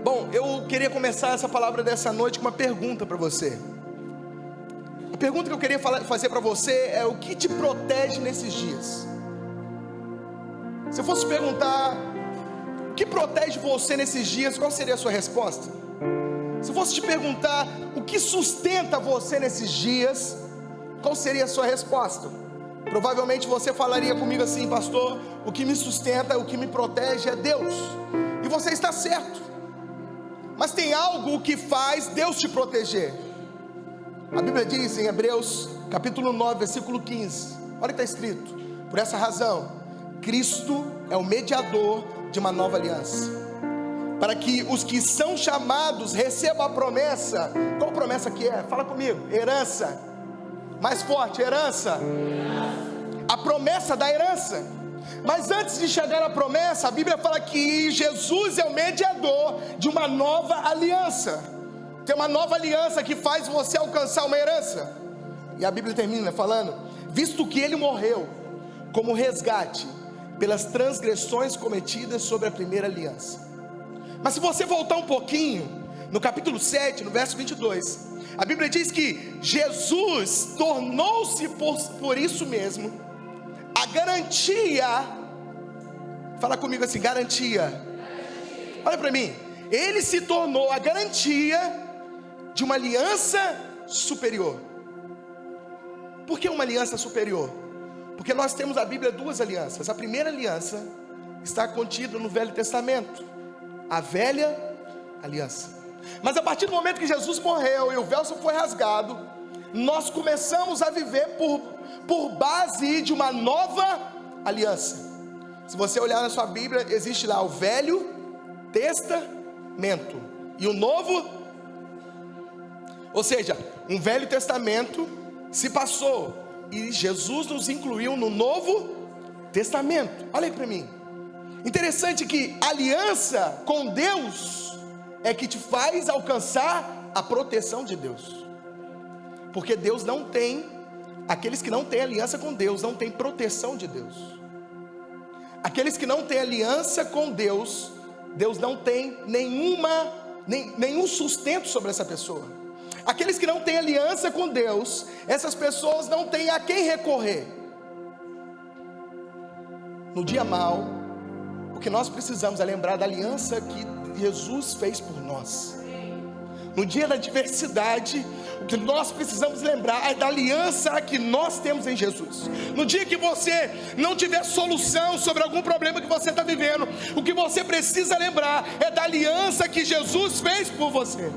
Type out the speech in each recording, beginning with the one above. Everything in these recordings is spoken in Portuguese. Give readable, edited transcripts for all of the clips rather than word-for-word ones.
Bom, eu queria começar essa palavra dessa noite com uma pergunta para você. A pergunta que eu queria fazer para você é: o que te protege nesses dias? Se eu fosse perguntar o que protege você nesses dias, qual seria a sua resposta? Se eu fosse te perguntar o que sustenta você nesses dias, qual seria a sua resposta? Provavelmente você falaria comigo assim: pastor, o que me sustenta, o que me protege é Deus. E você está certo, mas tem algo que faz Deus te proteger. A Bíblia diz em Hebreus capítulo 9, versículo 15, olha o que está escrito: por essa razão, Cristo é o mediador de uma nova aliança, para que os que são chamados recebam a promessa. Qual promessa que é? Fala comigo. Herança. Mais forte, herança. A promessa da herança. Mas antes de chegar à promessa, a Bíblia fala que Jesus é o mediador de uma nova aliança. Tem uma nova aliança que faz você alcançar uma herança. E a Bíblia termina falando: visto que ele morreu como resgate pelas transgressões cometidas sobre a primeira aliança. Mas se você voltar um pouquinho, no capítulo 7, no verso 22, a Bíblia diz que Jesus tornou-se por isso mesmo a garantia. Fala comigo assim: garantia. Olha para mim. Ele se tornou a garantia de uma aliança superior. Por que uma aliança superior? Porque nós temos na Bíblia duas alianças. A primeira aliança está contida no Velho Testamento, a velha aliança. Mas a partir do momento que Jesus morreu e o véu foi rasgado, nós começamos a viver por base de uma nova aliança. Se você olhar na sua Bíblia, existe lá o Velho Testamento e o Novo. Ou seja, um Velho Testamento se passou e Jesus nos incluiu no Novo Testamento. Olha aí para mim. Interessante que a aliança com Deus é que te faz alcançar a proteção de Deus. Porque Deus não tem, aqueles que não têm aliança com Deus, não têm proteção de Deus. Aqueles que não têm aliança com Deus, Deus não tem nenhum sustento sobre essa pessoa. Aqueles que não têm aliança com Deus, essas pessoas não têm a quem recorrer. No dia mau, o que nós precisamos é lembrar da aliança que Jesus fez por nós. No dia da adversidade, o que nós precisamos lembrar é da aliança que nós temos em Jesus. No dia que você não tiver solução sobre algum problema que você está vivendo, o que você precisa lembrar é da aliança que Jesus fez por você.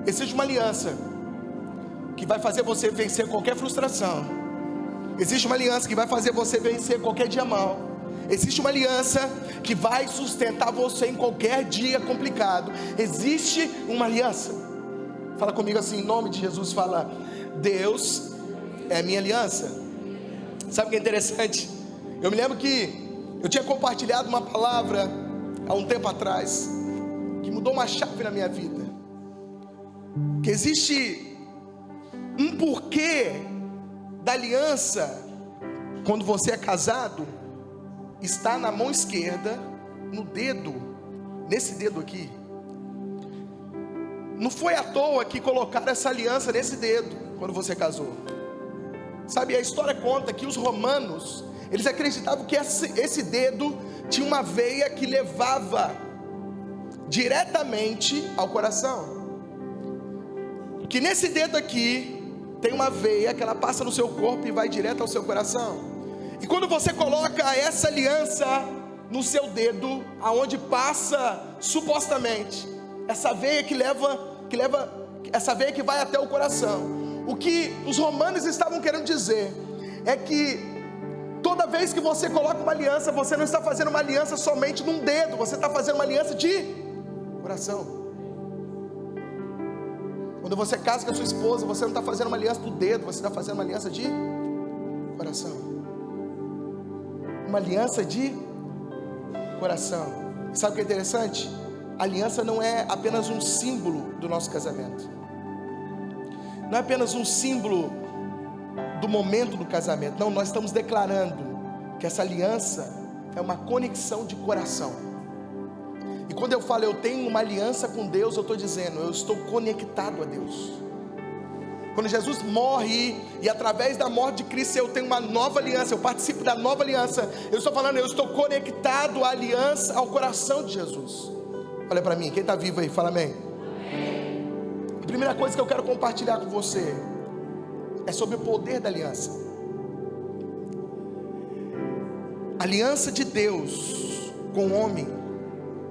Existe uma aliança que vai fazer você vencer qualquer frustração. Existe uma aliança que vai fazer você vencer qualquer dia mau. Existe uma aliança que vai sustentar você em qualquer dia complicado. Existe uma aliança. Fala comigo assim, em nome de Jesus, fala: Deus é a minha aliança. Sabe o que é interessante? Eu me lembro que eu tinha compartilhado uma palavra há um tempo atrás, que mudou uma chave na minha vida. Que existe um porquê da aliança quando você é casado. Está na mão esquerda, no dedo, nesse dedo aqui. Não foi à toa que colocaram essa aliança nesse dedo quando você casou. Sabe, a história conta que os romanos, eles acreditavam que esse dedo tinha uma veia que levava diretamente ao coração. Que nesse dedo aqui tem uma veia que ela passa no seu corpo e vai direto ao seu coração. E quando você coloca essa aliança no seu dedo, aonde passa supostamente essa veia essa veia que vai até o coração, o que os romanos estavam querendo dizer é que toda vez que você coloca uma aliança, você não está fazendo uma aliança somente num dedo, você está fazendo uma aliança de coração. Quando você casa com a sua esposa, você não está fazendo uma aliança do dedo, você está fazendo uma aliança de coração. Uma aliança de coração. Sabe o que é interessante? A aliança não é apenas um símbolo do nosso casamento. Não é apenas um símbolo do momento do casamento. Não, nós estamos declarando que essa aliança é uma conexão de coração. E quando eu falo eu tenho uma aliança com Deus, eu estou dizendo, eu estou conectado a Deus. Quando Jesus morre e através da morte de Cristo eu tenho uma nova aliança, eu participo da nova aliança, eu estou falando, eu estou conectado à aliança, ao coração de Jesus. Olha para mim, quem está vivo aí, fala amém. A primeira coisa que eu quero compartilhar com você é sobre o poder da aliança. A aliança de Deus com o homem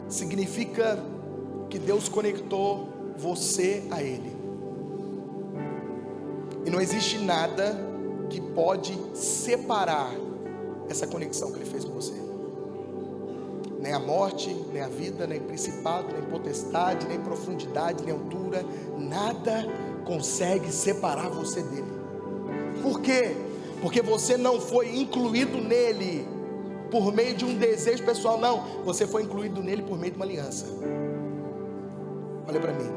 significa que Deus conectou você a Ele. E não existe nada que pode separar essa conexão que Ele fez com você. Nem a morte, nem a vida, nem principado, nem potestade, nem profundidade, nem altura. Nada consegue separar você dele. Por quê? Porque você não foi incluído nele por meio de um desejo pessoal, não. Você foi incluído nele por meio de uma aliança. Olha para mim.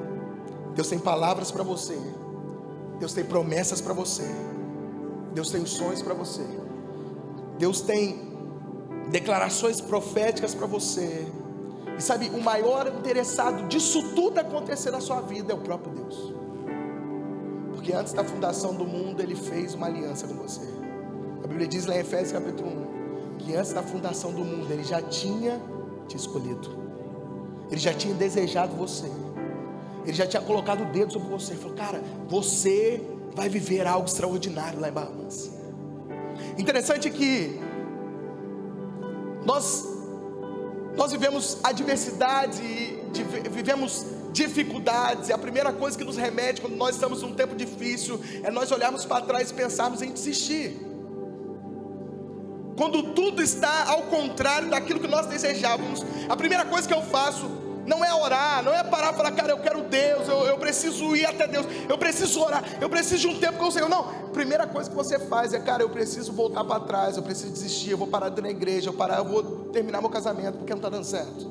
Deus tem palavras para você. Deus tem promessas para você. Deus tem sonhos para você. Deus tem declarações proféticas para você. E sabe, o maior interessado disso tudo acontecer na sua vida é o próprio Deus. Porque antes da fundação do mundo Ele fez uma aliança com você. A Bíblia diz lá em Efésios capítulo 1 que antes da fundação do mundo Ele já tinha te escolhido. Ele já tinha desejado você. Ele já tinha colocado o dedo sobre você. Ele falou, cara, você vai viver algo extraordinário lá em Bahamas. Interessante que nós vivemos adversidade, vivemos dificuldades. E a primeira coisa que nos remete quando nós estamos num tempo difícil é nós olharmos para trás e pensarmos em desistir. Quando tudo está ao contrário daquilo que nós desejávamos, a primeira coisa que eu faço não é orar, não é parar e falar, cara, eu quero Deus, eu preciso ir até Deus, eu preciso orar, eu preciso de um tempo com o Senhor. Não, a primeira coisa que você faz é, cara, eu preciso voltar para trás, eu preciso desistir, eu vou parar de ir na igreja, eu vou terminar meu casamento, porque não está dando certo.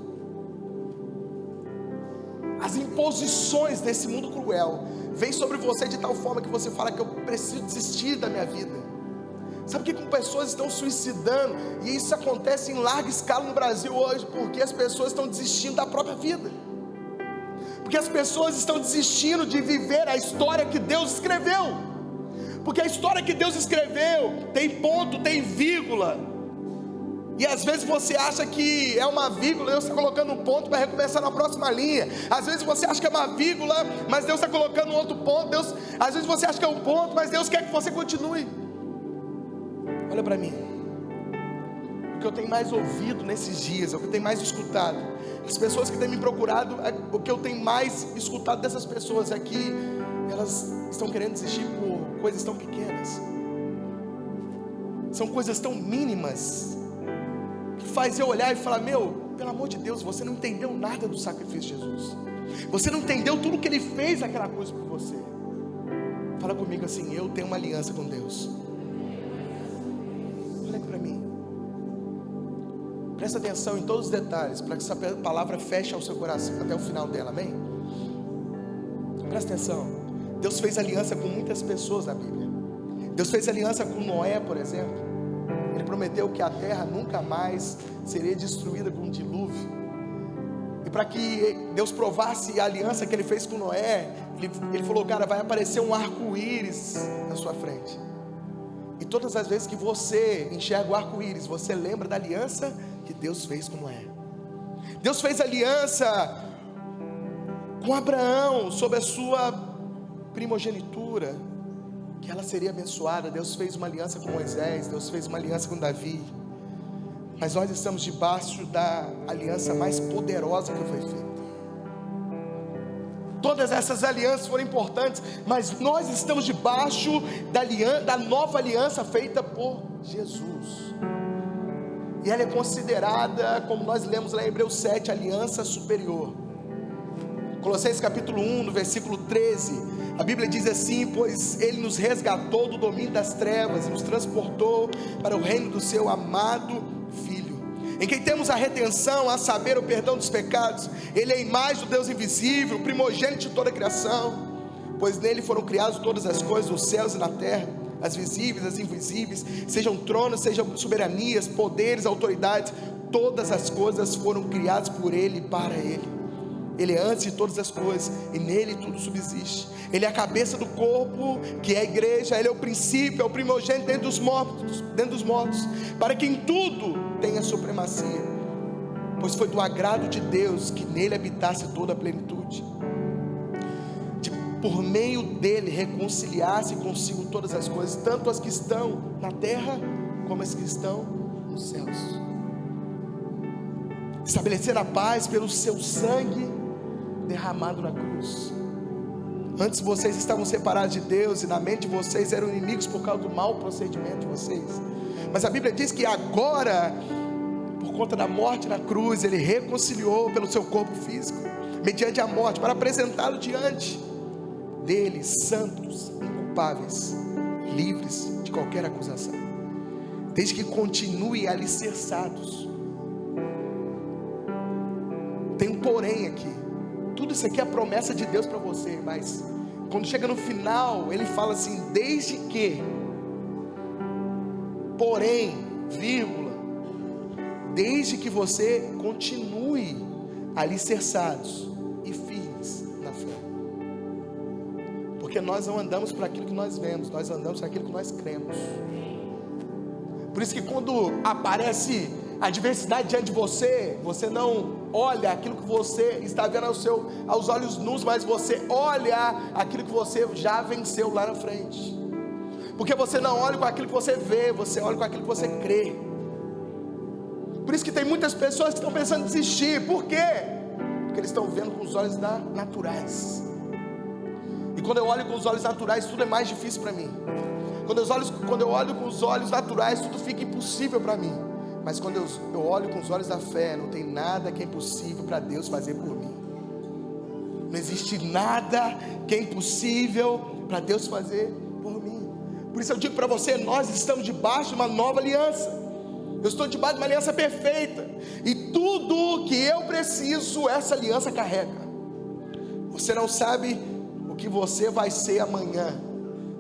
As imposições desse mundo cruel vêm sobre você de tal forma que você fala que eu preciso desistir da minha vida. Sabe por que pessoas estão suicidando? E isso acontece em larga escala no Brasil hoje, porque as pessoas estão desistindo da própria vida. Porque as pessoas estão desistindo de viver a história que Deus escreveu. Porque a história que Deus escreveu tem ponto, tem vírgula. E às vezes você acha que é uma vírgula, Deus está colocando um ponto para recomeçar na próxima linha. Às vezes você acha que é uma vírgula, mas Deus está colocando um outro ponto. Às vezes você acha que é um ponto, mas Deus quer que você continue. Olha para mim. O que eu tenho mais ouvido nesses dias, o que eu tenho mais escutado, as pessoas que têm me procurado, o que eu tenho mais escutado dessas pessoas é que elas estão querendo desistir por coisas tão pequenas. São coisas tão mínimas que faz eu olhar e falar, meu, pelo amor de Deus, você não entendeu nada do sacrifício de Jesus. Você não entendeu tudo que Ele fez aquela coisa por você. Fala comigo assim, eu tenho uma aliança com Deus. Olha aqui para mim. Presta atenção em todos os detalhes, para que essa palavra feche ao seu coração até o final dela, amém? Presta atenção. Deus fez aliança com muitas pessoas na Bíblia. Deus fez aliança com Noé, por exemplo. Ele prometeu que a terra nunca mais seria destruída com um dilúvio. E para que Deus provasse a aliança que Ele fez com Noé, Ele falou, cara, vai aparecer um arco-íris na sua frente. E todas as vezes que você enxerga o arco-íris, você lembra da aliança que Deus fez com Noé. Deus fez aliança com Abraão sobre a sua primogenitura, que ela seria abençoada. Deus fez uma aliança com Moisés, Deus fez uma aliança com Davi. Mas nós estamos debaixo da aliança mais poderosa que foi feita. Todas essas alianças foram importantes, mas nós estamos debaixo da nova aliança feita por Jesus. E ela é considerada, como nós lemos lá em Hebreus 7, aliança superior. Colossenses capítulo 1, no versículo 13, a Bíblia diz assim, pois Ele nos resgatou do domínio das trevas e nos transportou para o reino do seu amado Filho, em quem temos a redenção, a saber, o perdão dos pecados. Ele é a imagem do Deus invisível, o primogênito de toda a criação, pois nele foram criadas todas as coisas, nos céus e na terra, as visíveis, as invisíveis, sejam tronos, sejam soberanias, poderes, autoridades. todas as coisas foram criadas por Ele e para Ele. Ele é antes de todas as coisas, e nele tudo subsiste. Ele é a cabeça do corpo, que é a igreja. Ele é o princípio, é o primogênito dentre os mortos, para que em tudo tenha supremacia, pois foi do agrado de Deus que nele habitasse toda a plenitude, de por meio dele reconciliasse consigo todas as coisas, tanto as que estão na terra como as que estão nos céus, estabelecer a paz pelo seu sangue derramado na cruz. Antes vocês estavam separados de Deus, e na mente de vocês eram inimigos por causa do mau procedimento de vocês. Mas a Bíblia diz que agora, por conta da morte na cruz, Ele reconciliou pelo seu corpo físico, mediante a morte, para apresentá-lo diante dele, santos, inculpáveis, livres de qualquer acusação, desde que continuem alicerçados. Tem um porém aqui. Tudo isso aqui é a promessa de Deus para você, mas quando chega no final, Ele fala assim: desde que, porém, vírgula, desde que você continue alicerçados e firmes na fé, porque nós não andamos para aquilo que nós vemos, nós andamos para aquilo que nós cremos. Por isso que quando aparece a adversidade diante de você, você não olha aquilo que você está vendo aos olhos nus, mas você olha aquilo que você já venceu lá na frente, porque você não olha com aquilo que você vê, você olha com aquilo que você crê. Por isso que tem muitas pessoas que estão pensando em desistir. Por quê? Porque eles estão vendo com os olhos naturais, e quando eu olho com os olhos naturais, tudo é mais difícil para mim. Quando eu olho com os olhos naturais, tudo fica impossível para mim. Mas quando eu olho com os olhos da fé, não tem nada que é impossível para Deus fazer por mim. Não existe nada que é impossível para Deus fazer por mim. Por isso eu digo para você, nós estamos debaixo de uma nova aliança. Eu estou debaixo de uma aliança perfeita, e tudo que eu preciso, essa aliança carrega. Você não sabe o que você vai ser amanhã,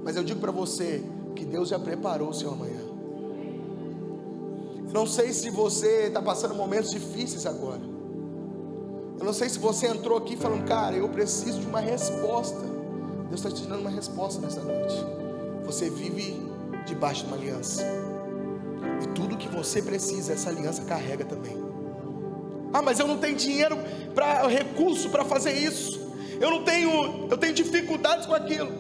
mas eu digo para você que Deus já preparou o seu amanhã. Eu não sei se você está passando momentos difíceis agora. Eu não sei se você entrou aqui falando: cara, eu preciso de uma resposta. Deus está te dando uma resposta nessa noite. Você vive debaixo de uma aliança, e tudo que você precisa, essa aliança carrega também. Ah, mas eu não tenho dinheiro, recurso para fazer isso. Eu tenho dificuldades com aquilo.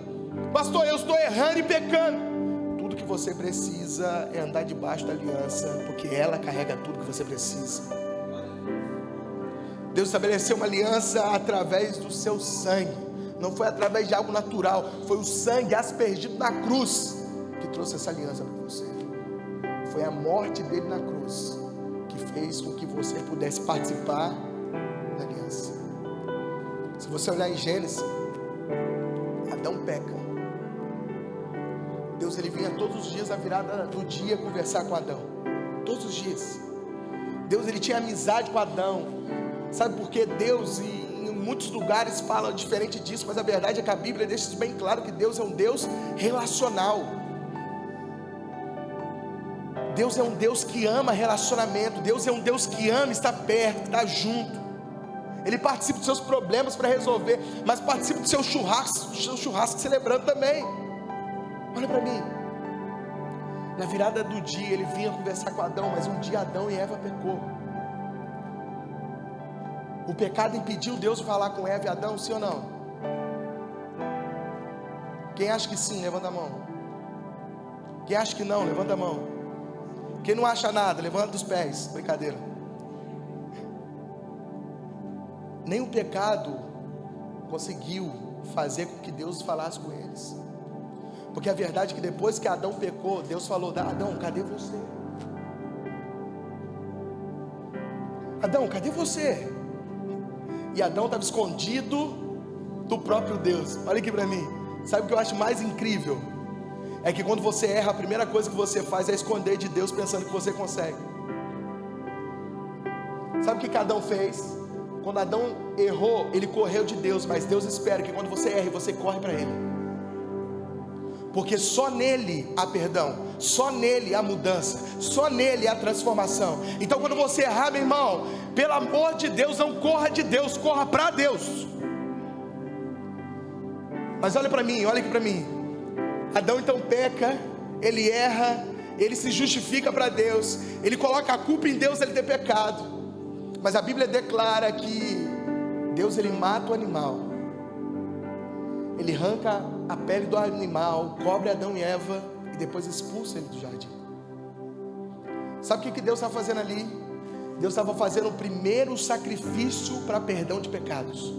Pastor, eu estou errando e pecando. Tudo que você precisa é andar debaixo da aliança, porque ela carrega tudo que você precisa. Deus estabeleceu uma aliança através do seu sangue. Não foi através de algo natural, foi o sangue aspergido na cruz que trouxe essa aliança para você. Foi a morte dele na cruz que fez com que você pudesse participar da aliança. Se você olhar em Gênesis, Adão peca. Deus, ele vinha todos os dias, na virada do dia, conversar com Adão. Todos os dias. Deus, ele tinha amizade com Adão. Sabe por quê? Deus, em muitos lugares fala diferente disso, mas a verdade é que a Bíblia deixa isso bem claro, que Deus é um Deus relacional. Deus é um Deus que ama relacionamento. Deus é um Deus que ama estar perto, estar junto. Ele participa dos seus problemas para resolver, mas participa do seu churrasco celebrando também. Olha para mim. Na virada do dia ele vinha conversar com Adão, mas um dia Adão e Eva pecou. O pecado impediu Deus de falar com Eva e Adão, sim ou não? Quem acha que sim, levanta a mão. Quem acha que não, levanta a mão. Quem não acha nada, levanta os pés. Brincadeira. Nem o pecado conseguiu fazer com que Deus falasse com eles. Porque a verdade é que depois que Adão pecou, Deus falou: Adão, cadê você? Adão, cadê você? E Adão estava escondido do próprio Deus. Olha aqui para mim. Sabe o que eu acho mais incrível? É que quando você erra, a primeira coisa que você faz é esconder de Deus, pensando que você consegue. Sabe o que Adão fez? Quando Adão errou, ele correu de Deus, mas Deus espera que quando você erre, você corre para Ele. porque só nele há perdão, só nele há mudança, só nele há transformação. Então quando você errar, meu irmão, pelo amor de Deus, não corra de Deus, corra para Deus. Mas olha para mim, olha aqui para mim. Adão então peca, ele erra, ele se justifica para Deus, ele coloca a culpa em Deus ele ter pecado. Mas a Bíblia declara que Deus ele mata o animal, ele arranca a pele do animal, cobre Adão e Eva e depois expulsa ele do jardim. Sabe o que Deus estava fazendo ali? Deus estava fazendo o primeiro sacrifício para perdão de pecados.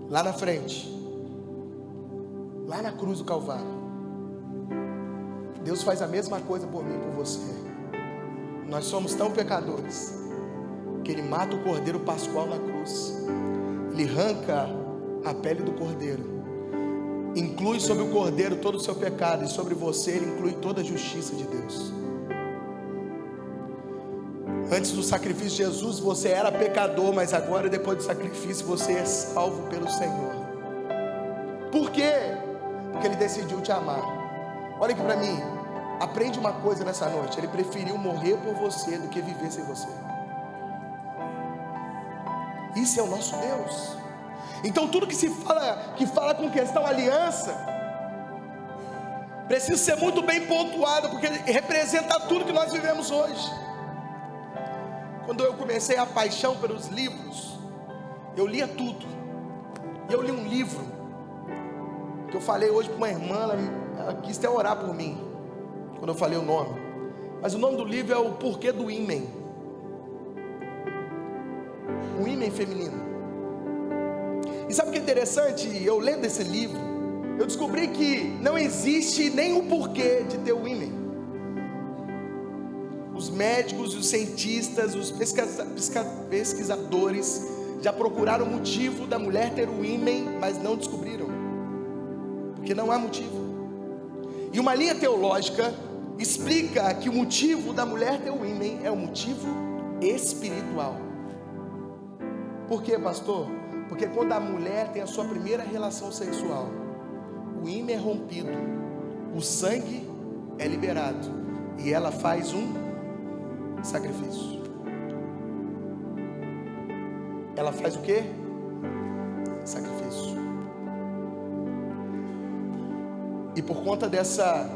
Lá na frente, lá na cruz do Calvário, Deus faz a mesma coisa por mim e por você. Nós somos tão pecadores que Ele mata o cordeiro pascual na cruz, Ele arranca a pele do cordeiro, inclui sobre o cordeiro todo o seu pecado, e sobre você Ele inclui toda a justiça de Deus. Antes do sacrifício de Jesus você era pecador, mas agora depois do sacrifício você é salvo pelo Senhor. Por quê? Porque Ele decidiu te amar. Olha aqui para mim, aprende uma coisa nessa noite: Ele preferiu morrer por você do que viver sem você. Isso é o nosso Deus. Então tudo que fala com questão aliança precisa ser muito bem pontuado, porque representa tudo que nós vivemos hoje. Quando eu comecei a paixão pelos livros, eu lia tudo. E eu li um livro que eu falei hoje para uma irmã, ela quis até orar por mim quando eu falei o nome. Mas o nome do livro é O Porquê do Ímen. O ímen feminino. E sabe o que é interessante? Eu lendo esse livro, eu descobri que não existe nem o porquê de ter o ímen. Os médicos, os cientistas, os pesquisadores já procuraram o motivo da mulher ter o ímen, mas não descobriram, porque não há motivo. E uma linha teológica explica que o motivo da mulher ter o ímen é um motivo espiritual. Por quê, pastor? Porque quando a mulher tem a sua primeira relação sexual, o ímen é rompido, o sangue é liberado e ela faz um sacrifício. Ela faz o quê? Sacrifício. E por conta dessa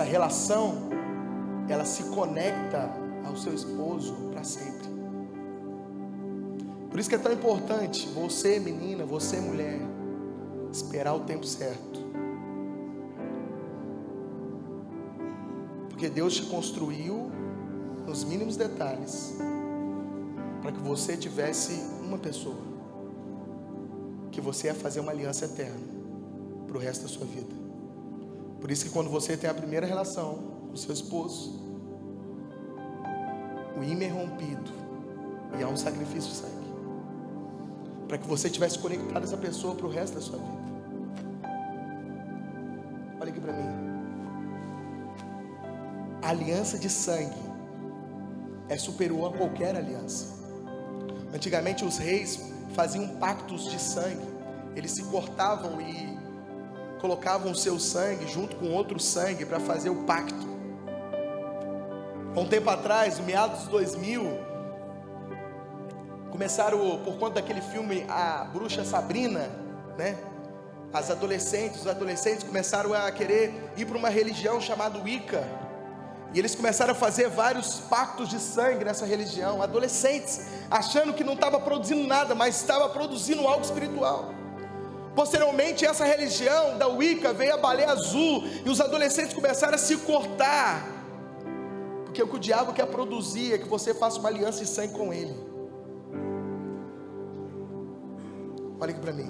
relação, ela se conecta ao seu esposo para sempre. Por isso que é tão importante você, menina, você, mulher, esperar o tempo certo. Porque Deus te construiu nos mínimos detalhes para que você tivesse uma pessoa que você ia fazer uma aliança eterna para o resto da sua vida. Por isso que quando você tem a primeira relação com o seu esposo, o ímen é rompido e há um sacrifício de sangue para que você tivesse conectado essa pessoa para o resto da sua vida. Olha aqui para mim. A aliança de sangue é superior a qualquer aliança. Antigamente os reis faziam pactos de sangue. Eles se cortavam e colocavam o seu sangue junto com outro sangue para fazer o pacto. Há um tempo atrás, no meados dos 2000, começaram, por conta daquele filme A Bruxa Sabrina, né? Os adolescentes começaram a querer ir para uma religião chamada Wicca. E eles começaram a fazer vários pactos de sangue nessa religião. Adolescentes, achando que não estava produzindo nada, mas estava produzindo algo espiritual. Posteriormente, essa religião da Wicca veio a baleia azul. E os adolescentes começaram a se cortar. Porque o que o diabo quer produzir é que você faça uma aliança de sangue com ele. Olha aqui para mim.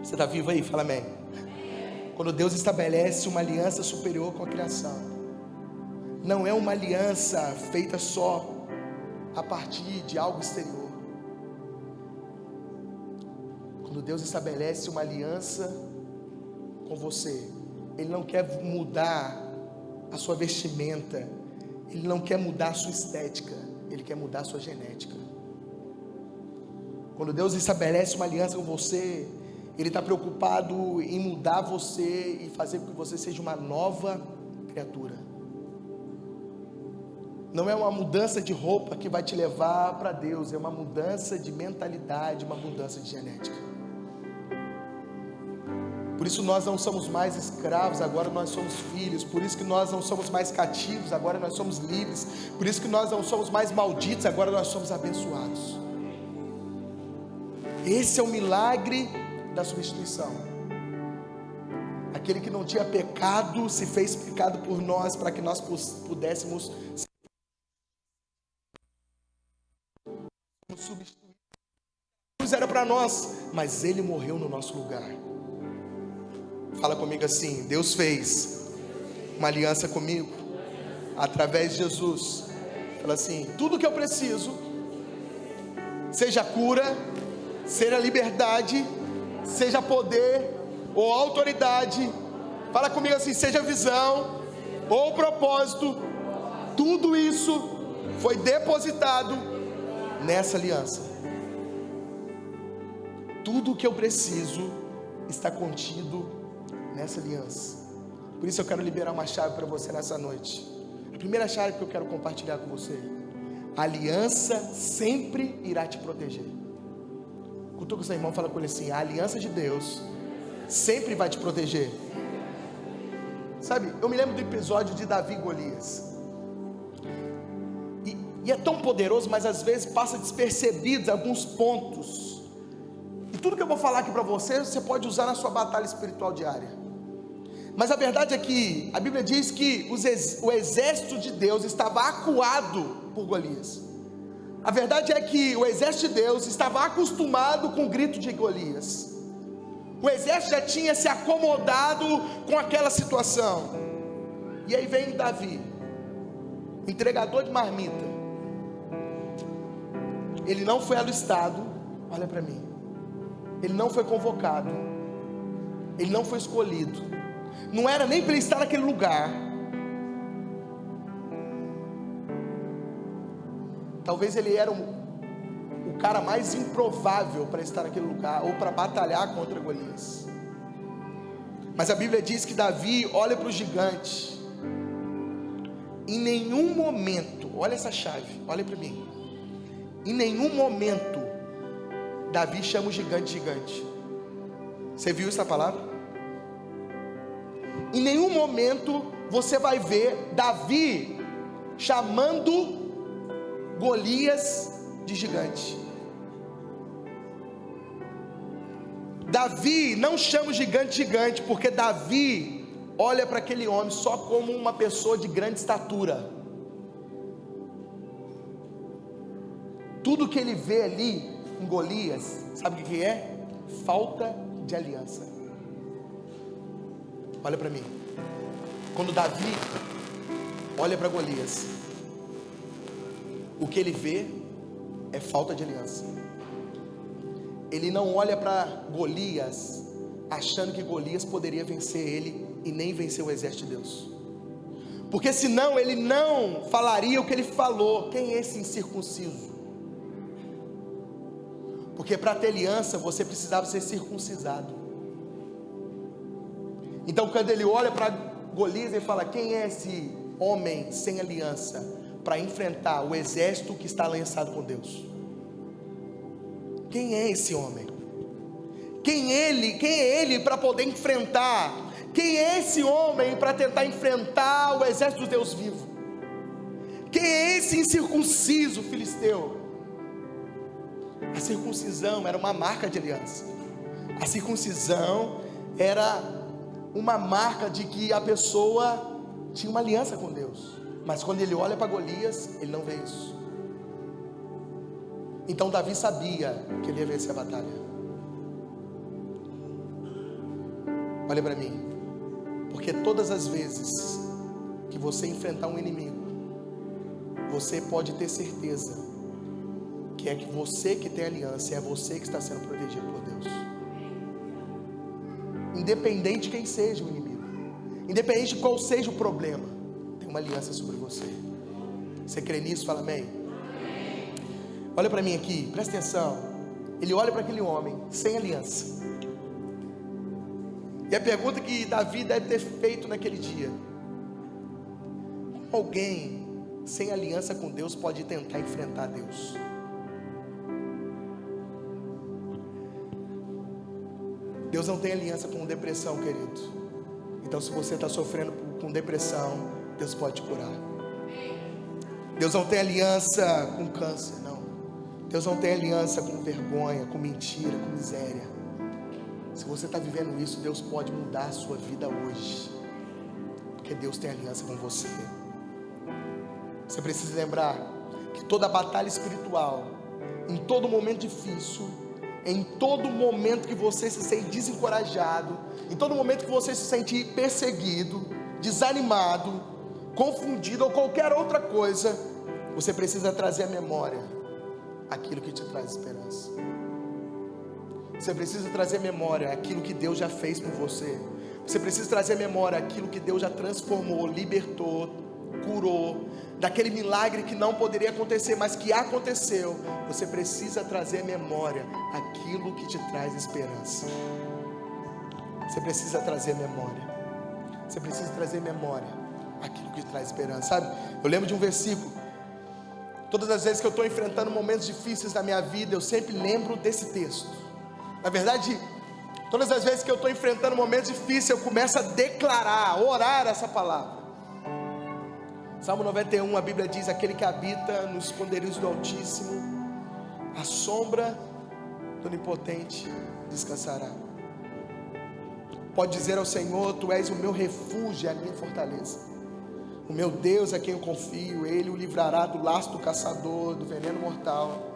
Você está vivo aí? Fala amém. Quando Deus estabelece uma aliança superior com a criação, não é uma aliança feita só a partir de algo exterior. Quando Deus estabelece uma aliança com você, Ele não quer mudar a sua vestimenta, Ele não quer mudar a sua estética, Ele quer mudar a sua genética. Quando Deus estabelece uma aliança com você, Ele está preocupado em mudar você e fazer com que você seja uma nova criatura. Não é uma mudança de roupa que vai te levar para Deus, é uma mudança de mentalidade, uma mudança de genética. Por isso nós não somos mais escravos, agora nós somos filhos. Por isso que nós não somos mais cativos, agora nós somos livres. Por isso que nós não somos mais malditos, agora nós somos abençoados. Esse é o milagre da substituição. Aquele que não tinha pecado se fez pecado por nós, para que nós pudéssemos substituir. Jesus era para nós, mas Ele morreu no nosso lugar. Fala comigo assim: Deus fez uma aliança comigo através de Jesus. Fala assim: tudo que eu preciso, seja cura, seja liberdade, seja poder ou autoridade, fala comigo assim, seja visão ou propósito, tudo isso foi depositado nessa aliança. Tudo o que eu preciso está contido nessa aliança. Por isso eu quero liberar uma chave para você nessa noite. A primeira chave que eu quero compartilhar com você: a aliança sempre irá te proteger. Cutuca o seu irmão, fala com ele assim: a aliança de Deus sempre vai te proteger. Sabe, eu me lembro do episódio de Davi e Golias, e é tão poderoso, mas às vezes passa despercebidos alguns pontos. E tudo que eu vou falar aqui para você, você pode usar na sua batalha espiritual diária. Mas a verdade é que a Bíblia diz que o exército de Deus estava acuado por Golias. A verdade é que o exército de Deus estava acostumado com o grito de Golias. O exército já tinha se acomodado com aquela situação. E aí vem Davi, entregador de marmita. Ele não foi alistado, olha para mim. Ele não foi convocado. Ele não foi escolhido. Não era nem para ele estar naquele lugar. Talvez ele era o cara mais improvável para estar naquele lugar, ou para batalhar contra Golias. Mas a Bíblia diz que Davi olha para o gigante. Em nenhum momento, olha essa chave, olha para mim. Em nenhum momento Davi chama o gigante de gigante. Você viu essa palavra? Em nenhum momento você vai ver Davi chamando Golias de gigante. Davi não chama o gigante de gigante, porque Davi olha para aquele homem só como uma pessoa de grande estatura. Tudo que ele vê ali em Golias, sabe o que é? Falta de aliança. Olha para mim. Quando Davi olha para Golias, o que ele vê é falta de aliança. Ele não olha para Golias achando que Golias poderia vencer ele e nem vencer o exército de Deus, porque senão ele não falaria o que ele falou. Quem é esse incircunciso? Porque para ter aliança você precisava ser circuncisado. Então quando ele olha para Golias, ele fala: quem é esse homem sem aliança para enfrentar o exército que está aliançado com Deus? Quem é esse homem? Quem é ele para poder enfrentar? Quem é esse homem para tentar enfrentar o exército do Deus vivo? Quem é esse incircunciso filisteu? A circuncisão era uma marca de aliança. A circuncisão era uma marca de que a pessoa tinha uma aliança com Deus. Mas quando ele olha para Golias, ele não vê isso. Então Davi sabia que ele ia vencer a batalha. Olha para mim. Porque todas as vezes que você enfrentar um inimigo, você pode ter certeza que é que você que tem aliança, é você que está sendo protegido por Deus. Independente de quem seja o inimigo, independente de qual seja o problema, tem uma aliança sobre você. Você crê nisso? Fala amém. Olha para mim aqui, presta atenção. Ele olha para aquele homem sem aliança. E a pergunta que Davi deve ter feito naquele dia: como alguém sem aliança com Deus pode tentar enfrentar Deus? Deus não tem aliança com depressão, querido. Então, se você está sofrendo com depressão, Deus pode te curar. Deus não tem aliança com câncer, não. Deus não tem aliança com vergonha, com mentira, com miséria. Se você está vivendo isso, Deus pode mudar a sua vida hoje, porque Deus tem aliança com você. Você precisa lembrar que toda batalha espiritual, em todo momento difícil, em todo momento que você se sente desencorajado, em todo momento que você se sente perseguido, desanimado, confundido ou qualquer outra coisa, você precisa trazer à memória aquilo que te traz esperança. Você precisa trazer à memória aquilo que Deus já fez por você. Você precisa trazer à memória aquilo que Deus já transformou, libertou, curou, daquele milagre que não poderia acontecer, mas que aconteceu. Você precisa trazer à memória aquilo que te traz esperança. Você precisa trazer à memória. Você precisa trazer à memória aquilo que te traz esperança, sabe? Eu lembro de um versículo. Todas as vezes que eu estou enfrentando momentos difíceis na minha vida, eu sempre lembro desse texto. Na verdade, todas as vezes que eu estou enfrentando momentos difíceis, eu começo a declarar, a orar essa palavra. Salmo 91, a Bíblia diz: aquele que habita nos esconderijos do Altíssimo, a sombra do Onipotente descansará. Pode dizer ao Senhor: tu és o meu refúgio e a minha fortaleza, o meu Deus a quem eu confio. Ele o livrará do laço do caçador, do veneno mortal.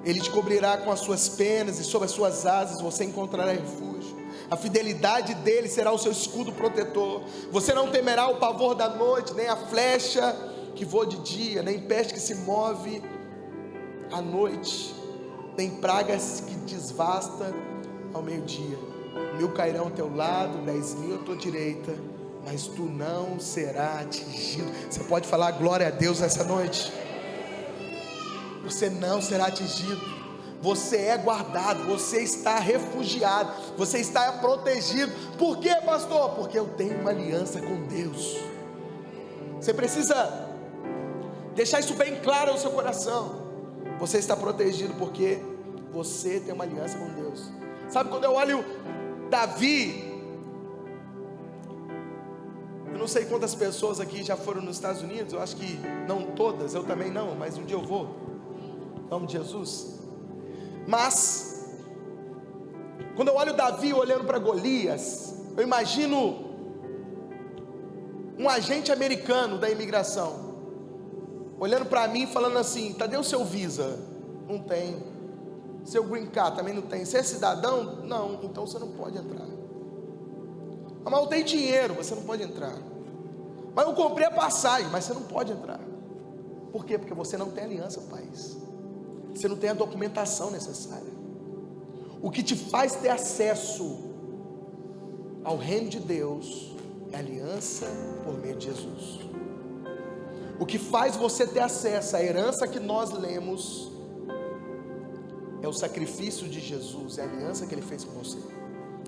Ele te cobrirá com as suas penas, e sob as suas asas você encontrará refúgio. A fidelidade dele será o seu escudo protetor. Você não temerá o pavor da noite, nem a flecha que voa de dia, nem peste que se move à noite, nem pragas que desvasta ao meio-dia. 1000 cairão ao teu lado, 10.000 à tua direita, mas tu não serás atingido. Você pode falar glória a Deus nessa noite? Você não será atingido. Você é guardado, você está refugiado, você está protegido. Por quê, pastor? Porque eu tenho uma aliança com Deus. Você precisa deixar isso bem claro no seu coração. Você está protegido porque você tem uma aliança com Deus. Sabe, quando eu olho Davi, eu não sei quantas pessoas aqui já foram nos Estados Unidos. Eu acho que não todas, eu também não, mas um dia eu vou, em nome de Jesus. Mas quando eu olho Davi olhando para Golias, eu imagino um agente americano da imigração olhando para mim falando assim: cadê o seu visa? Não tem. Seu green card também não tem. Você é cidadão? Não, então você não pode entrar. Mas eu tenho dinheiro, você não pode entrar. Mas eu comprei a passagem, mas você não pode entrar. Por quê? Porque você não tem aliança com o país. Você não tem a documentação necessária. O que te faz ter acesso ao reino de Deus é a aliança por meio de Jesus. O que faz você ter acesso à herança que nós lemos é o sacrifício de Jesus, é a aliança que Ele fez com você.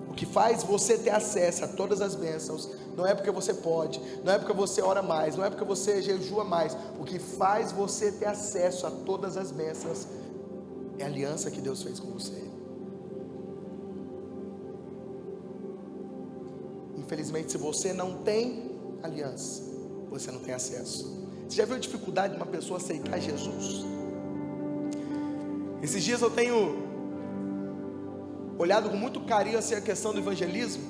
O que faz você ter acesso a todas as bênçãos não é porque você pode, não é porque você ora mais, não é porque você jejua mais. O que faz você ter acesso a todas as bênçãos é a aliança que Deus fez com você. Infelizmente, se você não tem aliança, você não tem acesso. Você já viu a dificuldade de uma pessoa aceitar Jesus? Esses dias eu tenho olhado com muito carinho assim a questão do evangelismo,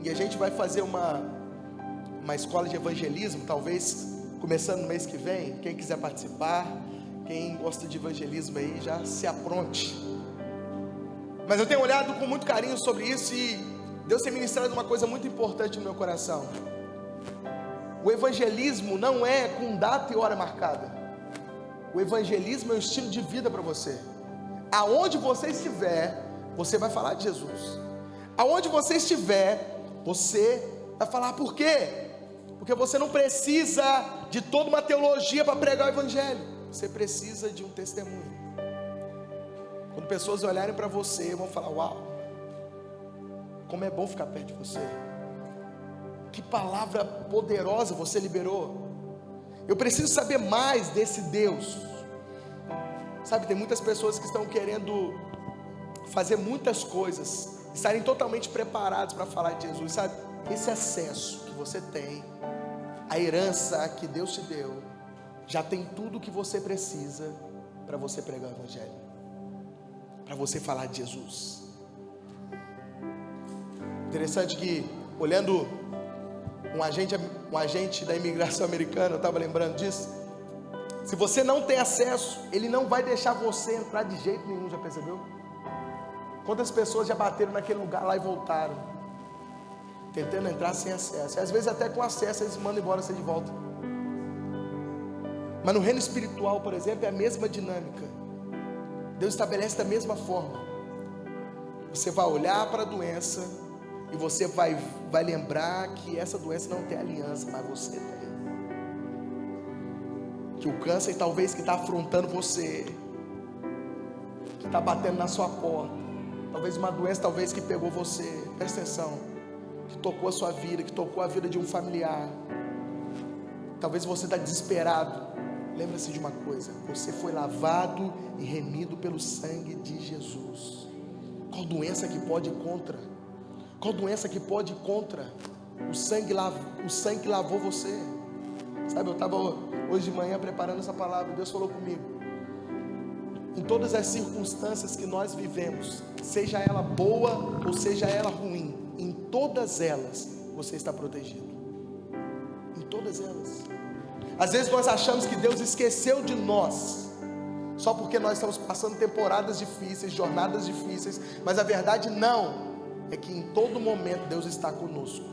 e a gente vai fazer uma escola de evangelismo, talvez começando no mês que vem. Quem quiser participar, quem gosta de evangelismo aí, já se apronte. Mas eu tenho olhado com muito carinho sobre isso, e Deus tem ministrado uma coisa muito importante no meu coração. O evangelismo não é com data e hora marcada. O evangelismo é um estilo de vida para você. Aonde você estiver, você vai falar de Jesus. Aonde você estiver, você vai falar. Por quê? Porque você não precisa de toda uma teologia para pregar o evangelho. Você precisa de um testemunho. Quando pessoas olharem para você, vão falar: uau, Como é bom ficar perto de você. Que palavra poderosa você liberou. Eu preciso saber mais desse Deus. Sabe, tem muitas pessoas que estão querendo fazer muitas coisas, estarem totalmente preparados para falar de Jesus, sabe? Esse acesso que você tem, a herança que Deus te deu, já tem tudo o que você precisa para você pregar o Evangelho, para você falar de Jesus. Interessante que, olhando um agente da imigração americana, eu estava lembrando disso. Se você não tem acesso, ele não vai deixar você entrar de jeito nenhum, já percebeu? Quantas pessoas já bateram naquele lugar lá e voltaram, tentando entrar sem acesso, e às vezes até com acesso eles mandam embora você de volta. Mas no reino espiritual, por exemplo, é a mesma dinâmica. Deus estabelece da mesma forma. Você vai olhar para a doença e você vai lembrar que essa doença não tem aliança, mas você tem. Que o câncer talvez que está afrontando você, que está batendo na sua porta, talvez uma doença talvez que pegou você, presta atenção, que tocou a sua vida, que tocou a vida de um familiar, talvez você está desesperado. Lembra-se de uma coisa: você foi lavado e remido pelo sangue de Jesus. Qual doença que pode ir contra? Qual doença que pode ir contra o sangue que lavou você? Sabe, eu estava hoje de manhã preparando essa palavra, Deus falou comigo: em todas as circunstâncias que nós vivemos, seja ela boa ou seja ela ruim, em todas elas você está protegido. Em todas elas. Às vezes nós achamos que Deus esqueceu de nós, só porque nós estamos passando temporadas difíceis, jornadas difíceis, mas a verdade não, é que em todo momento Deus está conosco.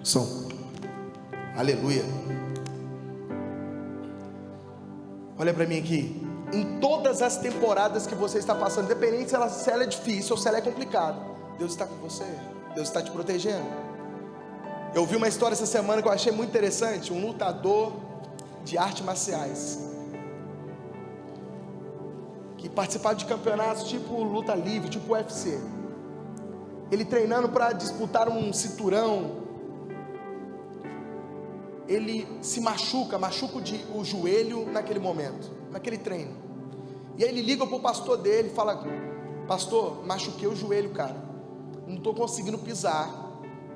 Som. Aleluia. Olha para mim aqui. Em todas as temporadas que você está passando, independente se ela é difícil ou se ela é complicada, Deus está com você. Deus está te protegendo. Eu ouvi uma história essa semana que eu achei muito interessante. Um lutador de artes marciais que participava de campeonatos tipo luta livre, tipo UFC. Ele treinando para disputar um cinturão, ele se machuca o joelho naquele momento, naquele treino. E aí ele liga para o pastor dele e fala: pastor, machuquei o joelho, cara, não estou conseguindo pisar,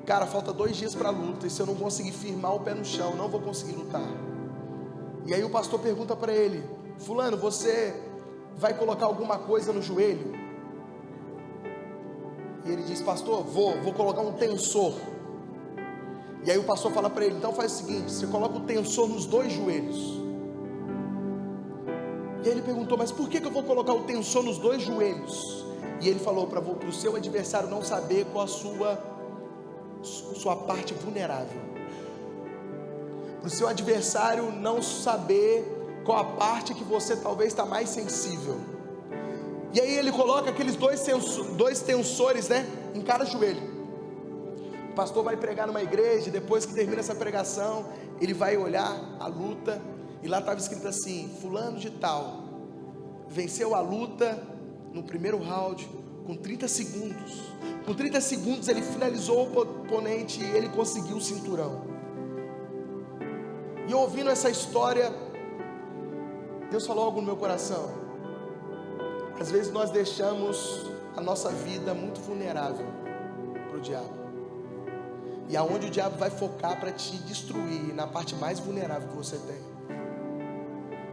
cara, falta 2 dias para a luta, e se eu não conseguir firmar o pé no chão, não vou conseguir lutar. E aí o pastor pergunta para ele: fulano, você vai colocar alguma coisa no joelho? E ele diz: pastor, vou colocar um tensor. E aí o pastor fala para ele: então faz o seguinte, você coloca o tensor nos 2 joelhos. E aí ele perguntou: mas por que eu vou colocar o tensor nos 2 joelhos? E ele falou: para o seu adversário não saber qual a sua parte vulnerável, para o seu adversário não saber qual a parte que você talvez está mais sensível. E aí ele coloca aqueles 2 tensores, né, em cada joelho. O pastor vai pregar numa igreja, depois que termina essa pregação, ele vai olhar a luta, e lá estava escrito assim: fulano de tal venceu a luta no primeiro round com 30 segundos. Com 30 segundos ele finalizou o oponente e ele conseguiu o cinturão. E ouvindo essa história, Deus falou algo no meu coração. Às vezes nós deixamos a nossa vida muito vulnerável para o diabo. E aonde o diabo vai focar para te destruir, na parte mais vulnerável que você tem.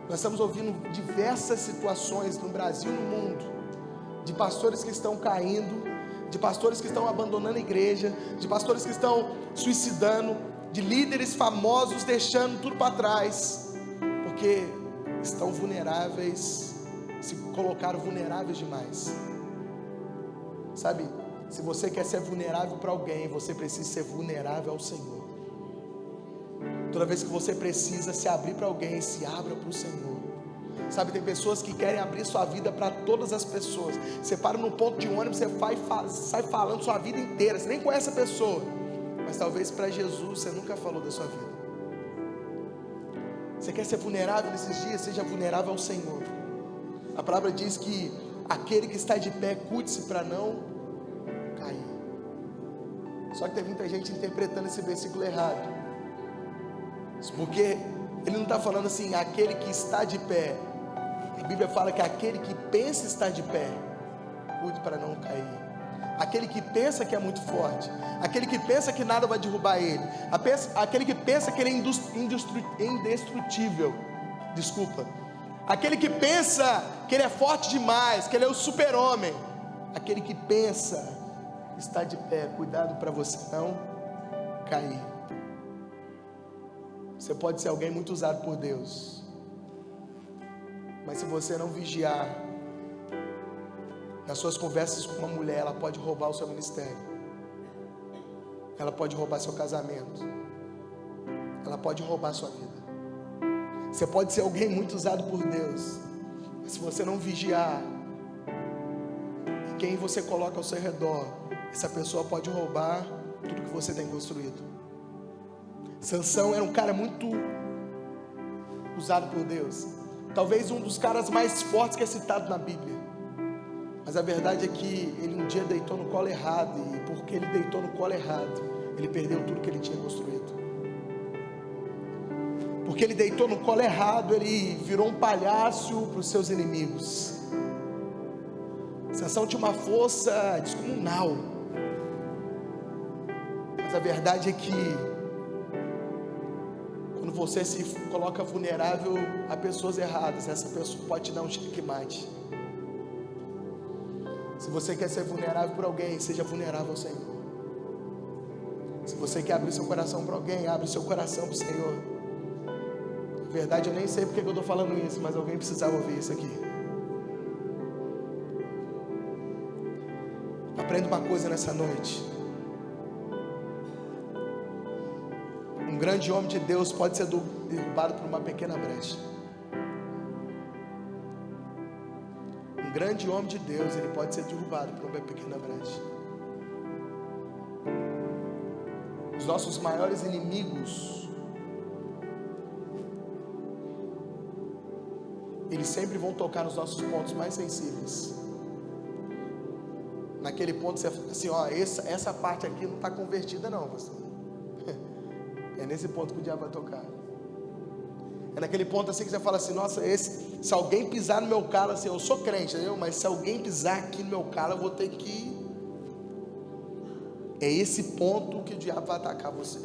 Nós estamos ouvindo diversas situações no Brasil e no mundo, de pastores que estão caindo, de pastores que estão abandonando a igreja, de pastores que estão suicidando, de líderes famosos deixando tudo para trás, porque estão vulneráveis, se colocaram vulneráveis demais. Sabe, se você quer ser vulnerável para alguém, você precisa ser vulnerável ao Senhor. Toda vez que você precisa se abrir para alguém, se abra para o Senhor. Sabe, tem pessoas que querem abrir sua vida para todas as pessoas. Você para no ponto de ônibus, você sai falando sua vida inteira, você nem conhece a pessoa, mas talvez para Jesus você nunca falou da sua vida. Você quer ser vulnerável nesses dias? Seja vulnerável ao Senhor. A palavra diz que aquele que está de pé, cuide-se para não cair. Só que tem muita gente interpretando esse versículo errado, porque ele não está falando assim, aquele que está de pé. A Bíblia fala que aquele que pensa estar de pé, cuide para não cair. Aquele que pensa que é muito forte, aquele que pensa que nada vai derrubar ele, aquele que pensa que ele é indestrutível, aquele que pensa que ele é forte demais, que ele é o super-homem, aquele que pensa está de pé, cuidado para você não cair. Você pode ser alguém muito usado por Deus, mas se você não vigiar, nas suas conversas com uma mulher, ela pode roubar o seu ministério, ela pode roubar seu casamento, ela pode roubar a sua vida. Você pode ser alguém muito usado por Deus, mas se você não vigiar quem você coloca ao seu redor, essa pessoa pode roubar tudo que você tem construído. Sansão era um cara muito usado por Deus, talvez um dos caras mais fortes que é citado na Bíblia. Mas a verdade é que ele um dia deitou no colo errado, e porque ele deitou no colo errado, ele perdeu tudo que ele tinha construído. Porque ele deitou no colo errado, ele virou um palhaço para os seus inimigos. Sansão tinha uma força descomunal, mas a verdade é que quando você se coloca vulnerável a pessoas erradas, essa pessoa pode te dar um checkmate. Se você quer ser vulnerável por alguém, seja vulnerável ao Senhor. Se você quer abrir seu coração para alguém, abre seu coração para o Senhor. Na verdade, eu nem sei porque eu estou falando isso, mas alguém precisava ouvir isso aqui. Aprenda uma coisa nessa noite. Um grande homem de Deus pode ser derrubado por uma pequena brecha. Um grande homem de Deus, ele pode ser derrubado por uma pequena brecha. Os nossos maiores inimigos, eles sempre vão tocar nos nossos pontos mais sensíveis. Naquele ponto você fala assim, ó, essa parte aqui não está convertida não, pastor. É nesse ponto que o diabo vai tocar. É naquele ponto assim que você fala assim, nossa, se alguém pisar no meu calo, assim, eu sou crente, entendeu? Mas se alguém pisar aqui no meu calo, eu vou ter que... É esse ponto que o diabo vai atacar você.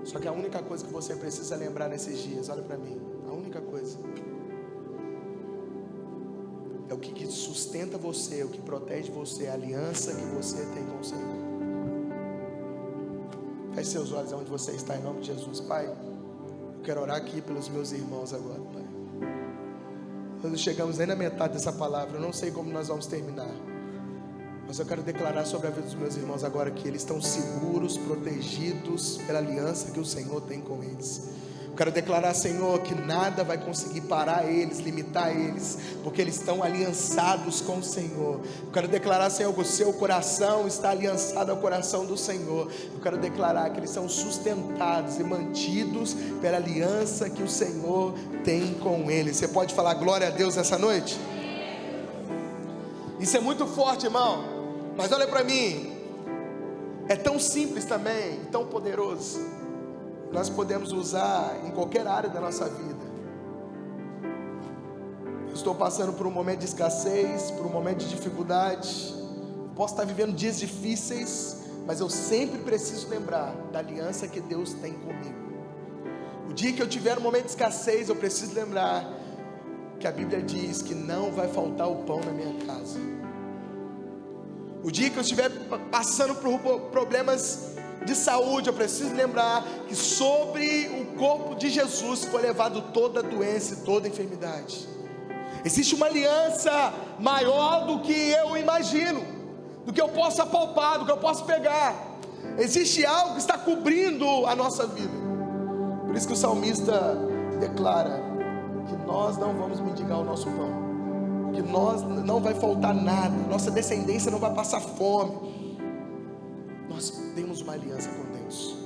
Só que a única coisa que você precisa lembrar nesses dias, olha para mim, a única coisa é o que sustenta você, o que protege você, a aliança que você tem com o Senhor. Feche seus olhos onde você está, em nome de Jesus. Pai, eu quero orar aqui pelos meus irmãos agora, Pai. Nós não chegamos nem na metade dessa palavra, eu não sei como nós vamos terminar, mas eu quero declarar sobre a vida dos meus irmãos agora que eles estão seguros, protegidos pela aliança que o Senhor tem com eles. Eu quero declarar, Senhor, que nada vai conseguir parar eles, limitar eles, porque eles estão aliançados com o Senhor. Eu quero declarar, Senhor, que o seu coração está aliançado ao coração do Senhor. Eu quero declarar que eles são sustentados e mantidos pela aliança que o Senhor tem com eles. Você pode falar glória a Deus essa noite? Isso é muito forte, irmão, mas olha para mim, é tão simples também, tão poderoso. Nós podemos usar em qualquer área da nossa vida. Eu estou passando por um momento de escassez, por um momento de dificuldade. Eu posso estar vivendo dias difíceis, mas eu sempre preciso lembrar da aliança que Deus tem comigo. O dia que eu tiver um momento de escassez, eu preciso lembrar que a Bíblia diz que não vai faltar o pão na minha casa. O dia que eu estiver passando por problemas de saúde, eu preciso lembrar que sobre o corpo de Jesus foi levado toda doença e toda enfermidade. Existe uma aliança maior do que eu imagino, do que eu posso apalpar, do que eu posso pegar. Existe algo que está cobrindo a nossa vida. Por isso que o salmista declara que nós não vamos mendigar o nosso pão, que nós não vai faltar nada, nossa descendência não vai passar fome. Nós temos uma aliança com Deus.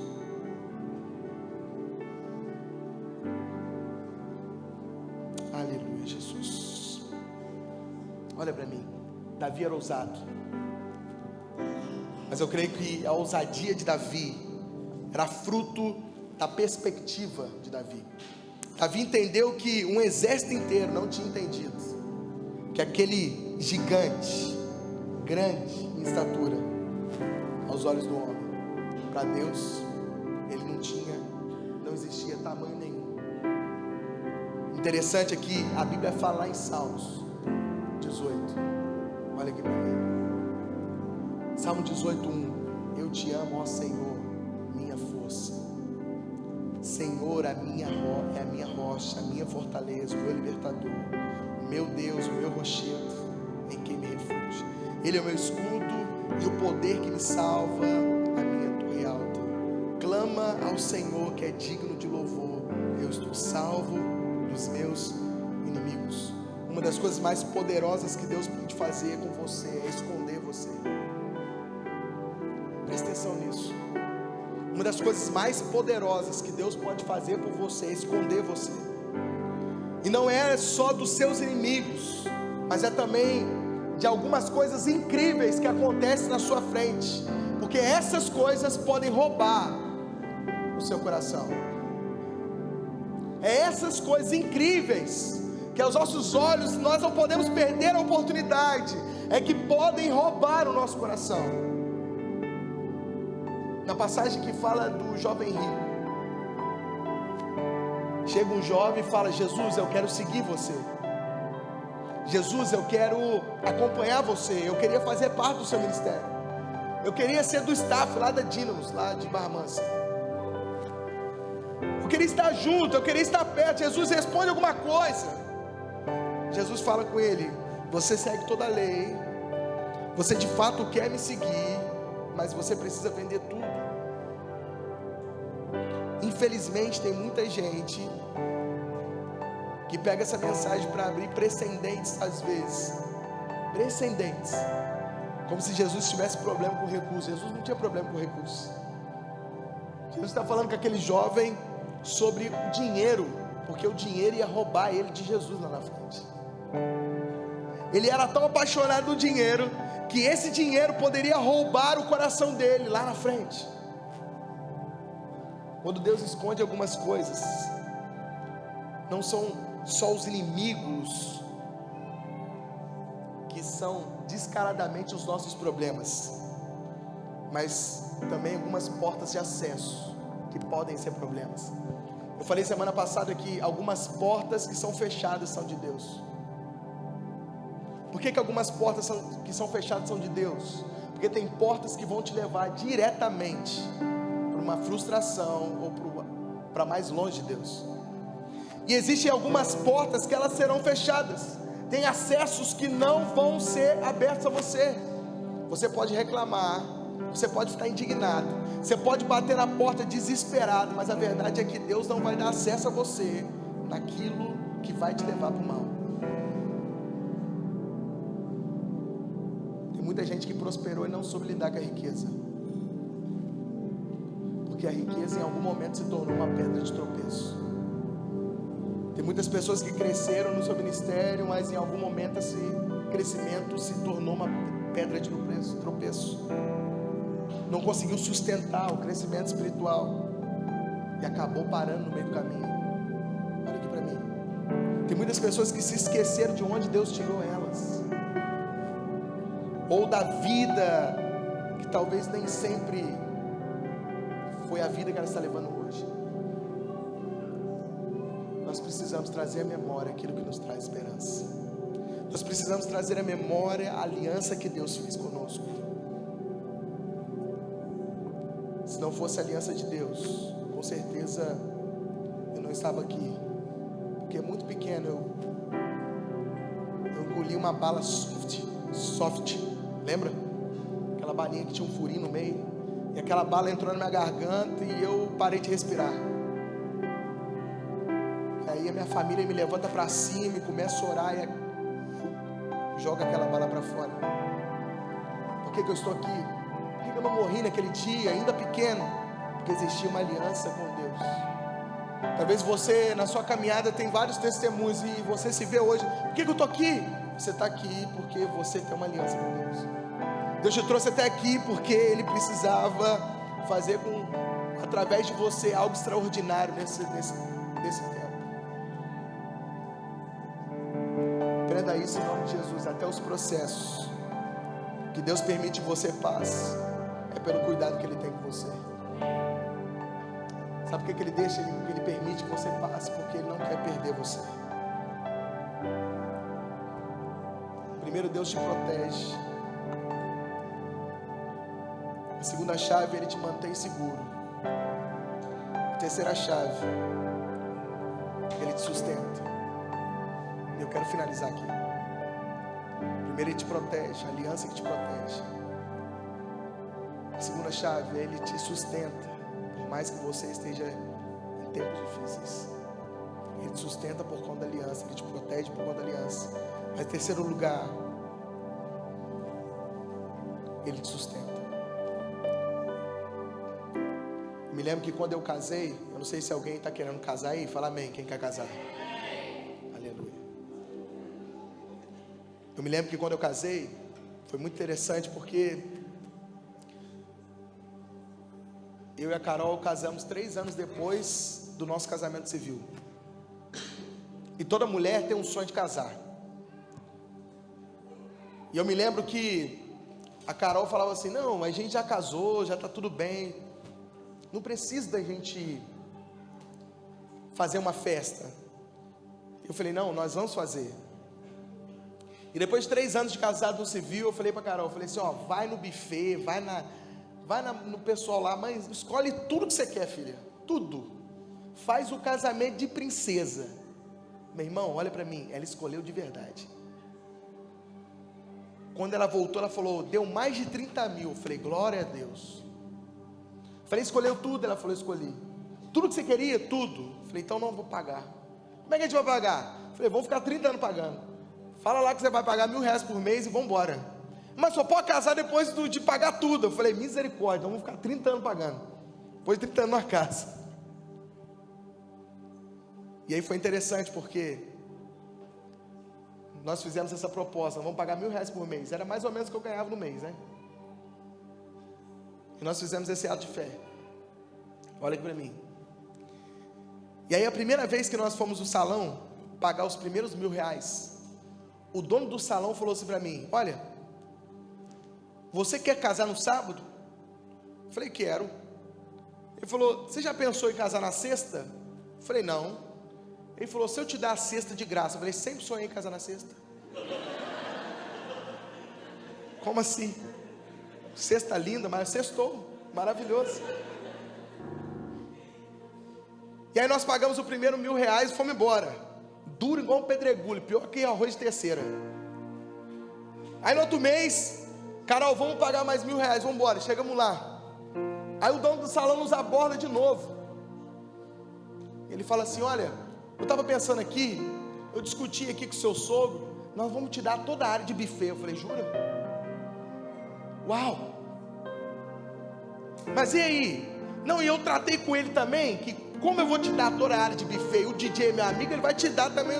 Olha para mim, Davi era ousado, mas eu creio que a ousadia de Davi era fruto da perspectiva de Davi. Davi entendeu que um exército inteiro não tinha entendido que aquele gigante, grande em estatura aos olhos do homem, para Deus ele não existia tamanho nenhum. Interessante aqui, a Bíblia fala lá em Salmos 18, olha aqui para mim, Salmo 18:1, eu te amo, ó Senhor, minha força. Senhor, é a minha rocha, a minha fortaleza, o meu libertador, o meu Deus, o meu rochedo, em quem me refúgio. Ele é o meu escudo e o poder que me salva, a minha torre alta. Clama ao Senhor que é digno de louvor, eu estou salvo dos meus inimigos. Uma das coisas mais poderosas que Deus pode fazer com você é esconder você. Presta atenção nisso. Uma das coisas mais poderosas que Deus pode fazer por você é esconder você. E não é só dos seus inimigos, mas é também de algumas coisas incríveis que acontecem na sua frente, porque essas coisas podem roubar o seu coração. É essas coisas incríveis que aos nossos olhos nós não podemos perder a oportunidade, é que podem roubar o nosso coração. Na passagem que fala do jovem rico, chega um jovem e fala: Jesus, eu quero seguir você. Jesus, eu quero acompanhar você. Eu queria fazer parte do seu ministério. Eu queria ser do staff lá da Dínamos, lá de Barra Mansa. Eu queria estar junto, eu queria estar perto. Jesus, responde alguma coisa. Jesus fala com ele: você segue toda a lei, você de fato quer me seguir, mas você precisa vender tudo. Infelizmente tem muita gente que pega essa mensagem para abrir precedentes, às vezes, precedentes, como se Jesus tivesse problema com recursos. Jesus não tinha problema com recursos. Jesus está falando com aquele jovem sobre o dinheiro, porque o dinheiro ia roubar ele de Jesus lá na frente. Ele era tão apaixonado do dinheiro, que esse dinheiro poderia roubar o coração dele lá na frente. Quando Deus esconde algumas coisas, não são só os inimigos que são descaradamente os nossos problemas, mas também algumas portas de acesso que podem ser problemas. Eu falei semana passada que algumas portas que são fechadas são de Deus. Por que algumas portas que são fechadas são de Deus? Porque tem portas que vão te levar diretamente para uma frustração ou para mais longe de Deus. E existem algumas portas que elas serão fechadas. Tem acessos que não vão ser abertos a você. Você pode reclamar, você pode ficar indignado, você pode bater na porta desesperado, mas a verdade é que Deus não vai dar acesso a você naquilo que vai te levar para o mal. Tem muita gente que prosperou e não soube lidar com a riqueza, porque a riqueza em algum momento se tornou uma pedra de tropeço. Tem muitas pessoas que cresceram no seu ministério, mas em algum momento esse crescimento se tornou uma pedra de tropeço. Não conseguiu sustentar o crescimento espiritual e acabou parando no meio do caminho. Olha aqui para mim. Tem muitas pessoas que se esqueceram de onde Deus tirou elas, ou da vida que talvez nem sempre foi a vida que ela está levando hoje. Nós precisamos trazer à memória aquilo que nos traz esperança. Nós precisamos trazer à memória a aliança que Deus fez conosco. Se não fosse a aliança de Deus, com certeza eu não estava aqui, porque muito pequeno eu engoli uma bala soft, lembra? Aquela balinha que tinha um furinho no meio, e aquela bala entrou na minha garganta e eu parei de respirar. Aí a minha família me levanta para cima e começa a orar e joga aquela bala para fora. Por que eu estou aqui? Por que eu não morri naquele dia, ainda pequeno? Porque existia uma aliança com Deus. Talvez você na sua caminhada tem vários testemunhos e você se vê hoje: por que eu estou aqui? Você está aqui porque você tem uma aliança com Deus. Deus te trouxe até aqui porque Ele precisava fazer através de você algo extraordinário nesse tempo. Aprenda isso em nome de Jesus. Até os processos que Deus permite que você passe é pelo cuidado que Ele tem com você. Sabe por que Ele deixa, que Ele permite que você passe? Porque Ele não quer perder você. Primeiro, Deus te protege. A segunda chave, Ele te mantém seguro. A terceira chave, Ele te sustenta. E eu quero finalizar aqui. Primeiro, Ele te protege, a aliança que te protege. A segunda chave, Ele te sustenta, por mais que você esteja em tempos difíceis. Ele te sustenta por conta da aliança, Ele te protege por conta da aliança. Mas em terceiro lugar, Ele te sustenta. Eu me lembro que quando eu casei, eu não sei se alguém está querendo casar aí, fala amém, quem quer casar? Aleluia. Eu me lembro que quando eu casei, foi muito interessante porque eu e a Carol casamos 3 anos depois do nosso casamento civil. E toda mulher tem um sonho de casar. E eu me lembro que a Carol falava assim, não, a gente já casou, já está tudo bem, não precisa da gente fazer uma festa. Eu falei, não, nós vamos fazer. E depois de 3 anos de casado no civil, eu falei para a Carol, eu falei assim, ó, vai no buffet, vai no pessoal lá, mas escolhe tudo que você quer, filha, tudo. Faz o casamento de princesa. Meu irmão, olha para mim, ela escolheu de verdade. Quando ela voltou, ela falou, deu mais de 30 mil. Eu falei, glória a Deus. Falei, escolheu tudo? Ela falou, escolhi. Tudo que você queria? Tudo. Eu falei, então não vou pagar. Como é que a gente vai pagar? Eu falei, vamos ficar 30 anos pagando. Fala lá que você vai pagar R$1.000 por mês e vamos embora. Mas só pode casar depois de pagar tudo. Eu falei, misericórdia, então vamos ficar 30 anos pagando. Depois de 30 anos na casa. E aí foi interessante porque nós fizemos essa proposta, vamos pagar R$1.000 por mês. Era mais ou menos o que eu ganhava no mês, né? E nós fizemos esse ato de fé. Olha aqui para mim. E aí a primeira vez que nós fomos no salão pagar os primeiros R$1.000, o dono do salão falou assim para mim, olha, você quer casar no sábado? Eu falei, quero. Ele falou, você já pensou em casar na sexta? Eu falei, não. Ele falou, se eu te dar a sexta de graça. Eu falei, sempre sonhei em casar na sexta. Como assim? Sexta linda, mas sextou, maravilhoso. E aí nós pagamos o primeiro R$1.000 e fomos embora. Duro igual um pedregulho, pior que arroz de terceira. Aí no outro mês, Carol, vamos pagar mais R$1.000, vamos embora. Chegamos lá. Aí o dono do salão nos aborda de novo. Ele fala assim, olha, eu estava pensando aqui, eu discuti aqui com o seu sogro, nós vamos te dar toda a área de buffet. Eu falei, jura? Uau! Mas e aí? Não, e eu tratei com ele também, que como eu vou te dar toda a área de buffet, o DJ meu amigo, ele vai te dar também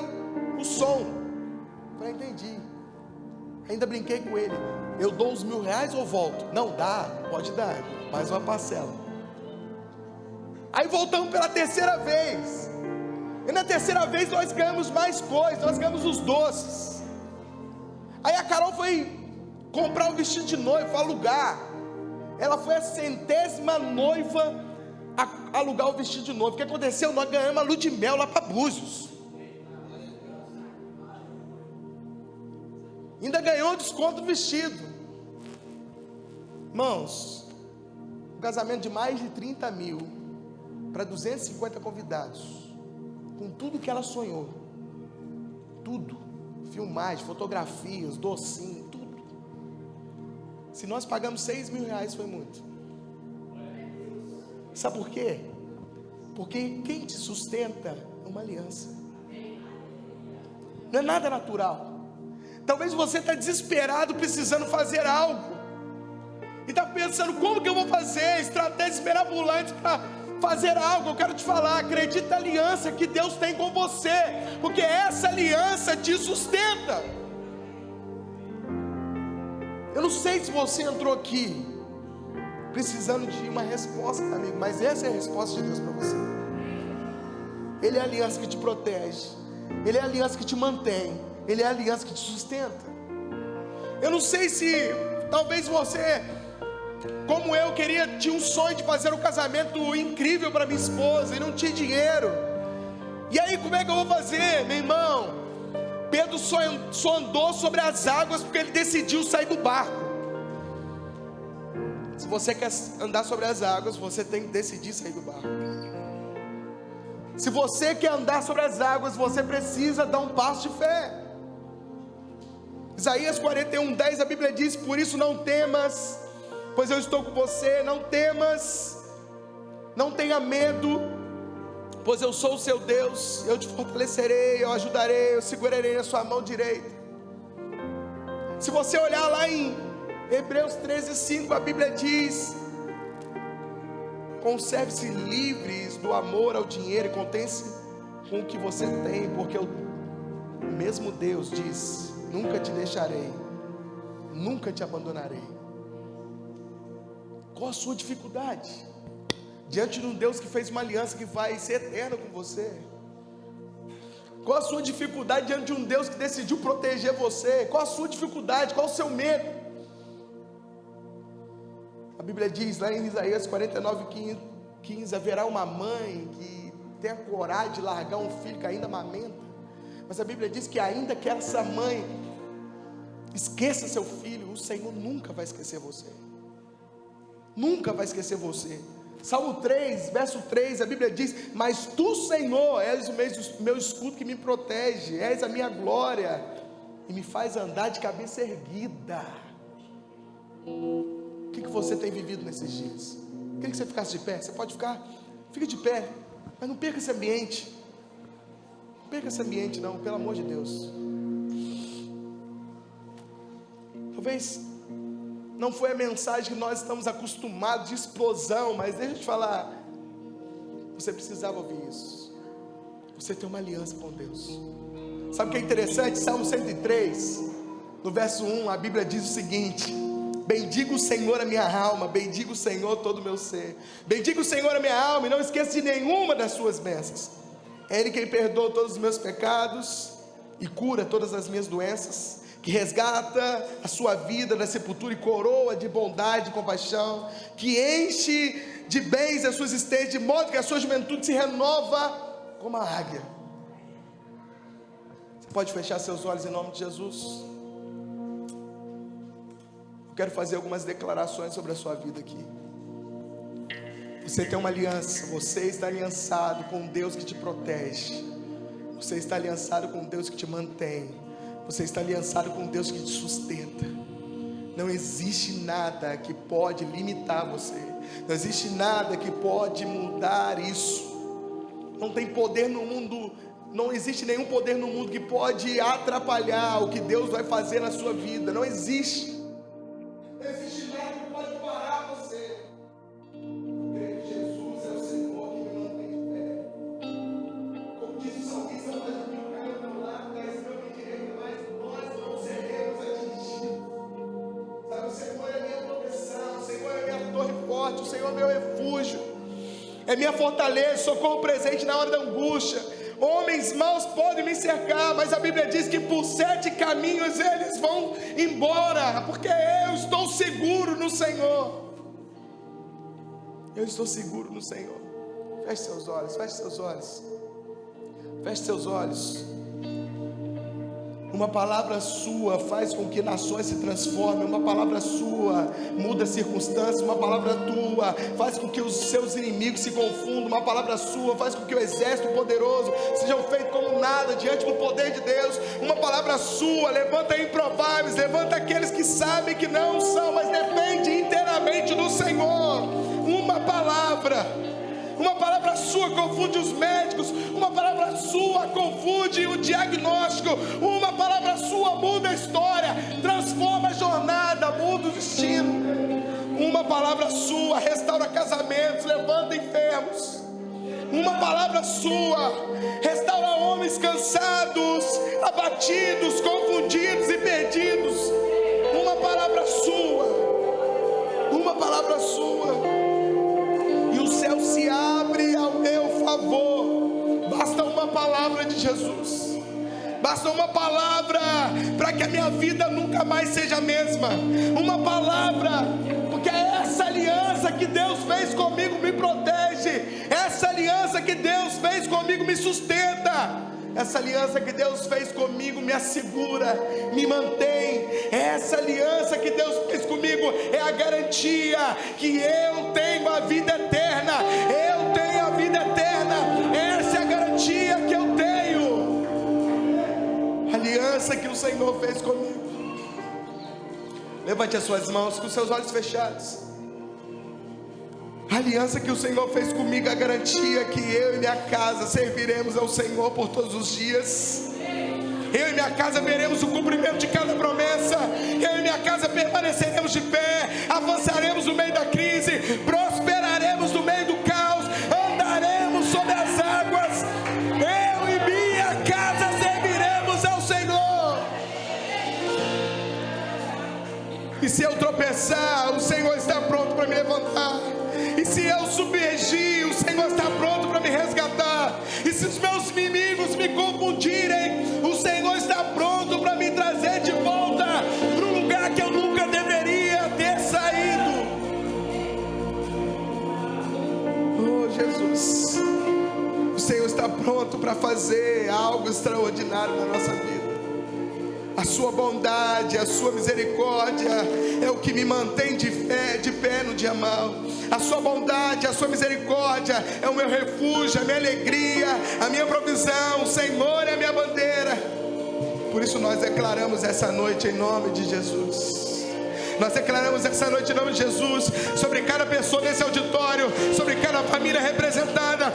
o som. Eu falei, entendi. Ainda brinquei com ele, eu dou os R$1.000 ou volto? Não, dá, pode dar, mais uma parcela. Aí voltamos pela terceira vez. E na terceira vez nós ganhamos mais coisas, nós ganhamos os doces. Aí a Carol foi comprar o vestido de noiva, alugar. Ela foi a 100ª noiva a alugar o vestido de noiva. O que aconteceu? Nós ganhamos a lua de mel lá para Búzios. Ainda ganhou desconto do vestido. Irmãos, um casamento de mais de 30 mil para 250 convidados. Com tudo que ela sonhou, tudo, filmagem, fotografias, docinho, tudo. Se nós pagamos R$6.000 foi muito. Sabe por quê? Porque quem te sustenta é uma aliança. Não é nada natural. Talvez você está desesperado, precisando fazer algo, e está pensando, como que eu vou fazer? Estratégias mirabolantes para fazer algo. Eu quero te falar, acredita na aliança que Deus tem com você, porque essa aliança te sustenta. Eu não sei se você entrou aqui precisando de uma resposta, amigo, mas essa é a resposta de Deus para você. Ele é a aliança que te protege, Ele é a aliança que te mantém, Ele é a aliança que te sustenta. Eu não sei se talvez você, como eu, tinha um sonho de fazer um casamento incrível para minha esposa e não tinha dinheiro. E aí, como é que eu vou fazer, meu irmão? Pedro só andou sobre as águas porque ele decidiu sair do barco. Se você quer andar sobre as águas, você tem que decidir sair do barco. Se você quer andar sobre as águas, você precisa dar um passo de fé. Isaías 41:10, a Bíblia diz: por isso não temas, pois eu estou com você. Não temas, não tenha medo, pois eu sou o seu Deus. Eu te fortalecerei, eu ajudarei, eu segurarei na sua mão direita. Se você olhar lá em Hebreus 13:5, a Bíblia diz: conserve-se livres do amor ao dinheiro e contente-se com o que você tem, porque o mesmo Deus diz: nunca te deixarei, nunca te abandonarei. Qual a sua dificuldade diante de um Deus que fez uma aliança que vai ser eterna com você? Qual a sua dificuldade diante de um Deus que decidiu proteger você? Qual a sua dificuldade? Qual o seu medo? A Bíblia diz lá em Isaías 49:15, haverá uma mãe que tem a coragem de largar um filho que ainda amamenta. Mas a Bíblia diz que ainda que essa mãe esqueça seu filho, o Senhor nunca vai esquecer você. Nunca vai esquecer você. Salmo 3, verso 3, a Bíblia diz: mas tu, Senhor, és o meu escudo que me protege, és a minha glória e me faz andar de cabeça erguida. O que você tem vivido nesses dias? Queria que você ficasse de pé. Você pode ficar? Fica de pé, mas não perca esse ambiente. Não perca esse ambiente não, pelo amor de Deus. Talvez não foi a mensagem que nós estamos acostumados de explosão, mas deixa eu te falar, você precisava ouvir isso. Você tem uma aliança com Deus. Sabe o que é interessante? Salmo 103, no verso 1, a Bíblia diz o seguinte: bendiga o Senhor a minha alma, bendiga o Senhor todo o meu ser. Bendiga o Senhor a minha alma e não esqueça de nenhuma das suas bênçãos. É Ele quem perdoa todos os meus pecados e cura todas as minhas doenças, que resgata a sua vida da sepultura e coroa de bondade e compaixão, que enche de bens a sua existência, de modo que a sua juventude se renova como a águia. Você pode fechar seus olhos em nome de Jesus? Eu quero fazer algumas declarações sobre a sua vida aqui. Você tem uma aliança, você está aliançado com Deus que te protege, você está aliançado com Deus que te mantém, você está aliançado com Deus que te sustenta. Não existe nada que pode limitar você, não existe nada que pode mudar isso. Não tem poder no mundo, não existe nenhum poder no mundo que pode atrapalhar o que Deus vai fazer na sua vida. Não existe. Não existe nada que pode parar você. Eu creio que Jesus é o Senhor que me mantém de pé. Como diz o salmista: pode vir o caminho ao meu lado, 10 mil à minha direita, mas nós não seremos atingidos. Sabe, o Senhor é minha proteção, o Senhor é minha torre forte, o Senhor é meu refúgio, é minha fortaleza, socorro presente na hora da angústia. Homens maus podem me cercar, mas a Bíblia diz que por 7 caminhos eles vão embora, porque eu estou seguro no Senhor. Eu estou seguro no Senhor. Feche seus olhos, feche seus olhos, feche seus olhos. Uma palavra sua faz com que nações se transformem. Uma palavra sua muda circunstâncias. Uma palavra tua faz com que os seus inimigos se confundam. Uma palavra sua faz com que o exército poderoso seja feito como nada diante do poder de Deus. Uma palavra sua levanta improváveis, levanta aqueles que sabem que não são, mas dependem inteiramente do Senhor. Uma palavra sua confunde os médicos, uma palavra sua confunde o diagnóstico, uma palavra sua muda a história, transforma a jornada, muda o destino. Uma palavra sua restaura casamentos, levanta enfermos. Uma palavra sua restaura homens cansados, abatidos, confundidos e perdidos. uma palavra sua, e o céu se abre ao meu favor. Basta uma palavra de Jesus, basta uma palavra para que a minha vida nunca mais seja a mesma. Uma palavra, porque essa aliança que Deus fez comigo me protege, essa aliança que Deus fez comigo me sustenta, essa aliança que Deus fez comigo me assegura, me mantém. Essa aliança que Deus fez comigo é a garantia que eu tenho a vida eterna. Eu tenho a vida eterna. Essa é a garantia que eu tenho. A aliança que o Senhor fez comigo. Levante as suas mãos com os seus olhos fechados. A aliança que o Senhor fez comigo, a garantia que eu e minha casa serviremos ao Senhor por todos os dias. Eu e minha casa veremos o cumprimento de cada promessa. Eu e minha casa permaneceremos de pé, avançaremos no meio da crise, prosperaremos no meio do caos, andaremos sobre as águas. Eu e minha casa serviremos ao Senhor. E se eu tropeçar, o Senhor está pronto para me levantar. E se eu submergir, o Senhor está pronto para me resgatar. E se os meus inimigos me confundirem, o Senhor está pronto para me trazer de volta para um lugar que eu nunca deveria ter saído. Oh Jesus, o Senhor está pronto para fazer algo extraordinário na nossa vida. A sua bondade, a sua misericórdia é o que me mantém de pé no dia mau. A sua bondade, a sua misericórdia é o meu refúgio, a minha alegria, a minha provisão. O Senhor é a minha bandeira. Por isso nós declaramos essa noite em nome de Jesus. Nós declaramos essa noite em nome de Jesus sobre cada pessoa nesse auditório, sobre cada família representada.